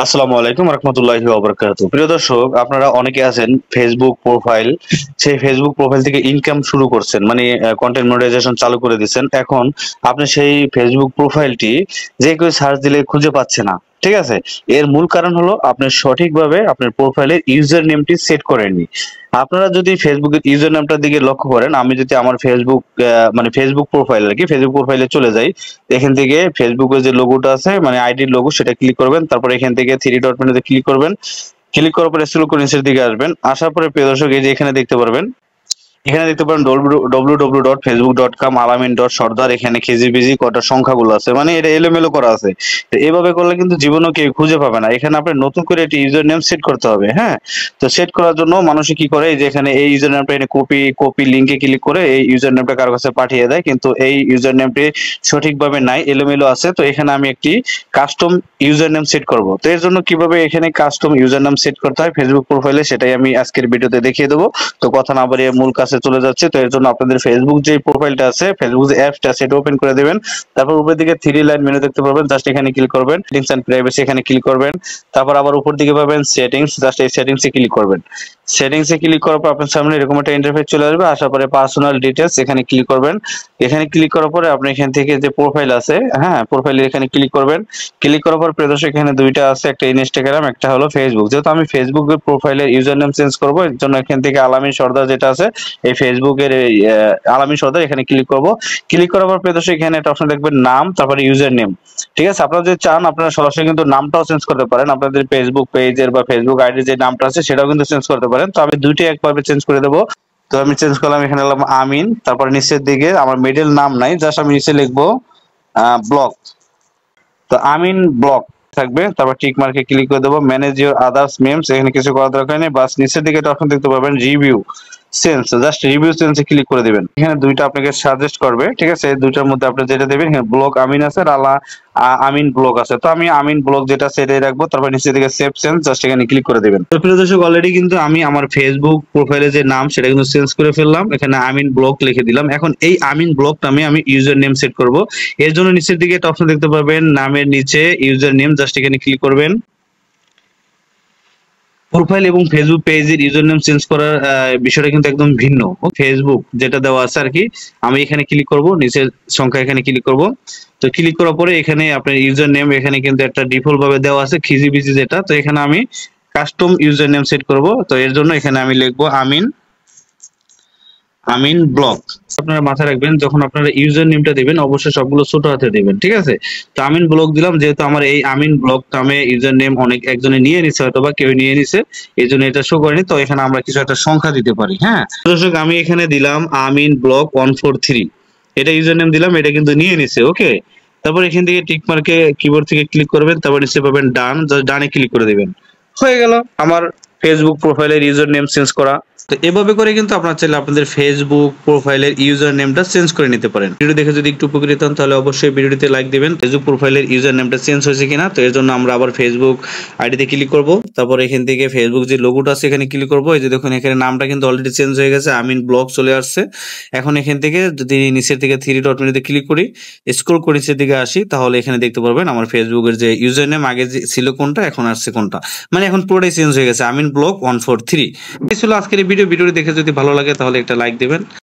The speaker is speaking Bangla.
আসসালামু আলাইকুম রহমতুল্লাহি ওয়া বারাকাতুহু। প্রিয় দর্শক, আপনারা অনেকে আছেন ফেসবুক প্রোফাইল, সেই ফেসবুক প্রোফাইল থেকে ইনকাম শুরু করছেন, মানে কন্টেন্ট মনিটাইজেশন চালু করে দিচ্ছেন। এখন আপনি সেই ফেসবুক প্রোফাইলটি যে কেউ সার্চ দিলে খুঁজে পাচ্ছে না। ঠিক আছে? এর মূল কারণ হলো আপনি সঠিকভাবে আপনার প্রোফাইলের ইউজার নেমটি সেট করেননি। আপনারা যদি ফেসবুকের ইউজার নামটার দিকে লক্ষ্য করেন, আমি যদি আমার ফেসবুক মানে ফেসবুক প্রোফাইল আর কি, ফেসবুক প্রোফাইলে চলে যাই। এখান থেকে ফেসবুকের যে লোগোটা আছে, মানে আইডির লোগো, সেটা ক্লিক করবেন। তারপরে এখান থেকে থ্রি ডট মেনুতে ক্লিক করবেন। ক্লিক করার পরে স্ক্রল করে নিচের দিকে আসবেন। আসার পরে প্রিয় দর্শক, এই যে এখানে দেখতে পারবেন, এখানে দেখতে পারেন www.facebook.com alamin.sardar। এখানে কেজিবিজি কটা সংখ্যাগুলো আছে, মানে এটা এলোমেলো করা আছে। তো এভাবে করলে কিন্তু জীবনেও কেউ খুঁজে পাবে না। এখানে আপনার নতুন করে একটি ইউজার নেম সেট করতে হবে। হ্যাঁ, তো সেট করার জন্য মানুষে কি করে, এই যে এখানে এই ইউজার নেমটা এনে কপি কপি লিঙ্কে ক্লিক করে এই ইউজার নেমটা কারো কাছে পাঠিয়ে দেয়, কিন্তু এই ইউজার নেমটি সঠিকভাবে নাই, এলোমেলো আছে। তো এখানে আমি একটি কাস্টম ইউজার নেম সেট করব। তো এর জন্য কিভাবে এখানে কাস্টম ইউজার নেম সেট করতে হয় ফেসবুক প্রোফাইলে, সেটাই আমি আজকের ভিডিওতে দেখিয়ে দেবো। তো কথা না বাড়িয়ে মূল কাছে চলে যাচ্ছে। তো এর জন্য আপনাদের ফেসবুক যে প্রোফাইলটা আছে, ফেসবুক যে অ্যাপসটা, সেটা ওপেন করে দেবেন। তারপর উপরের দিকে থ্রি লাইন মেনু দেখতে পাবেন, জাস্ট এখানে ক্লিক করবেন। সেটিংস এন্ড প্রাইভেসি এখানে ক্লিক করবেন। তারপর আবার উপর দিকে পাবেন সেটিংস, জাস্ট এই সেটিংসে ক্লিক করবেন। সেটিংসে ক্লিক করার পর আপনার সামনে এরকম একটা ইন্টারফেস চলে আসবে। আসার পরে পার্সোনাল ডিটেইলস এখানে ক্লিক করবেন। এখানে ক্লিক করার পরে আপনি এখান থেকে যে প্রোফাইল আছে, হ্যাঁ, প্রোফাইলে এখানে ক্লিক করবেন। ক্লিক করার পর প্রিয় দর্শক, এখানে দুইটা আছে, একটা ইনস্টাগ্রাম, একটা হলো ফেসবুক। যেহেতু আমি ফেসবুকের প্রোফাইলের ইউজার নেম চেঞ্জ করবো, এর জন্য এখান থেকে আলামিন সর্দার যেটা আছে, এই ফেসবুকের এই আলামিন সর্দার, এখানে ক্লিক করব। ক্লিক করার পর প্রিয় দর্শক, এখানে একটা অপশন দেখবেন নাম, তারপরে ইউজার নেম। ঠিক আছে? আপনারা যদি চান আপনারা সরাসরি কিন্তু নামটাও চেঞ্জ করতে পারেন। আপনাদের ফেসবুক পেজের বা ফেসবুক আইডির যে নামটা আছে সেটাও কিন্তু চেঞ্জ করতে পারেন। তো আমি দুইটাই একভাবে চেঞ্জ করে দেবো। তো আমি চেঞ্জ করলাম, এখানে এলাম আমিন। তারপর নিচের দিকে আমার মিডল নাম নাই, জাস্ট আমি নিচে লিখবো ব্লক। তো আমিন ব্লক থাকবে। তারপর টিক মার্কে ক্লিক করে দেবো। ম্যানেজ ইউর আদার্স মেমস, এখানে কিছু করার দরকার নেই। বাস নিচের দিকে একটা অপশন দেখতে পাবেন রিভিউ সেন্স, জাস্ট রিভিউ সেন্সে ক্লিক করে দিবেন। এখানে দুইটা আপনাকে সাজেস্ট করবে। ঠিক আছে? এই দুইটার মধ্যে আপনি যেটা দেবেন, এখানে ব্লক আমিন আছে আর আমিন ব্লক আছে। তো আমি আমিন ব্লক যেটা সেটাই রাখবো। তারপর নিচের দিকে সেভ সেন্স, জাস্ট এখানে ক্লিক করে দিবেন। তো প্রিয় দর্শক, অলরেডি কিন্তু আমি আমার ফেসবুক প্রোফাইলে যে নাম সেটা কিন্তু চেঞ্জ করে ফেললাম। এখানে আমিন ব্লক লিখে দিলাম। এখন এই আমিন ব্লক নামে আমি ইউজার নেম সেট করব। এর জন্য নিচের দিকে একটা অপশন দেখতে পাবেন, নামের নিচে ইউজার নেম, জাস্ট এখানে ক্লিক করবেন। প্রোফাইল এবং ফেসবুক পেজের ইউজার নেম চেঞ্জ করার বিষয়টা কিন্তু একদম ভিন্ন। ফেসবুক যেটা দেওয়া আছে আর কি, আমি এখানে ক্লিক করব, নিচের সংখ্যা এখানে ক্লিক করব। তো ক্লিক করার পরে এখানে আপনার ইউজার নেম এখানে কিন্তু একটা ডিফল্ট ভাবে দেওয়া আছে খিজিবিজি যেটা। তো এখানে আমি কাস্টম ইউজার নেম সেট করব। তো এর জন্য এখানে আমি লিখবো আমিন আমিন ব্লক। আপনারা মাথায় রাখবেন, যখন আপনারা ইউজার নেমটা দিবেন অবশ্যই সবগুলো ছোট হাতে দিবেন। ঠিক আছে? তো আমিন ব্লক দিলাম, যেহেতু আমার এই আমিন ব্লক নামে ইউজার নেম অনেক একজনে নিয়ে নিছে, হয়তো বা কেউ নিয়ে নিছে, এই জন্য এটা শো করেনি। তো এখানে আমরা কিছু একটা সংখ্যা দিতে পারি। হ্যাঁ দর্শক, আমি এখানে দিলাম আমিন ব্লক 143, এটা ইউজার নেম দিলাম, এটা কিন্তু নিয়ে নিছে। ওকে, তারপর এখান থেকে টিক মার্কে কিবোর্ড থেকে ক্লিক করবেন। তারপর নিচে পাবেন ডান, জাস্ট ডানে ক্লিক করে দিবেন। হয়ে গেল আমার ফেসবুক প্রোফাইলের ইউজার নেম চেঞ্জ করা। তো এভাবে করে কিন্তু আপনারা চাইলে আপনাদের ফেসবুক প্রোফাইলের ইউজার নেমটা চেঞ্জ করে নিতে পারেন। ভিডিও দেখে যদি একটু উপকৃত হন তাহলে অবশ্যই ভিডিওটিতে লাইক দিবেন। ফেসবুক প্রোফাইলের ইউজার নেমটা চেঞ্জ হয়েছে কিনা, তো এর জন্য আমরা আবার ফেসবুক আইডিতে ক্লিক করব। তারপর এখান থেকে ফেসবুক যে লোগোটা আছে এখানে ক্লিক করব। এই যে দেখুন, এখানে নামটা কিন্তু অলরেডি চেঞ্জ হয়ে গেছে, আমিন ব্লগ চলে আসছে। এখন এখান থেকে যদি নিচের দিকে থ্রি ডট মেনুতে ক্লিক করি, স্ক্রল করে নিচের দিকে আসি, তাহলে এখানে দেখতে পারবেন আমার ফেসবুকের যে ইউজার নেম আগে যে ছিল কোনটা, এখন আসছে কোনটা, মানে এখন পুরোটাই চেঞ্জ হয়ে গেছে, আমিন ব্লগ 143। এই ছিল আজকের এই ভিডিওটি দেখে যদি ভালো লাগে তাহলে একটা লাইক দিবেন।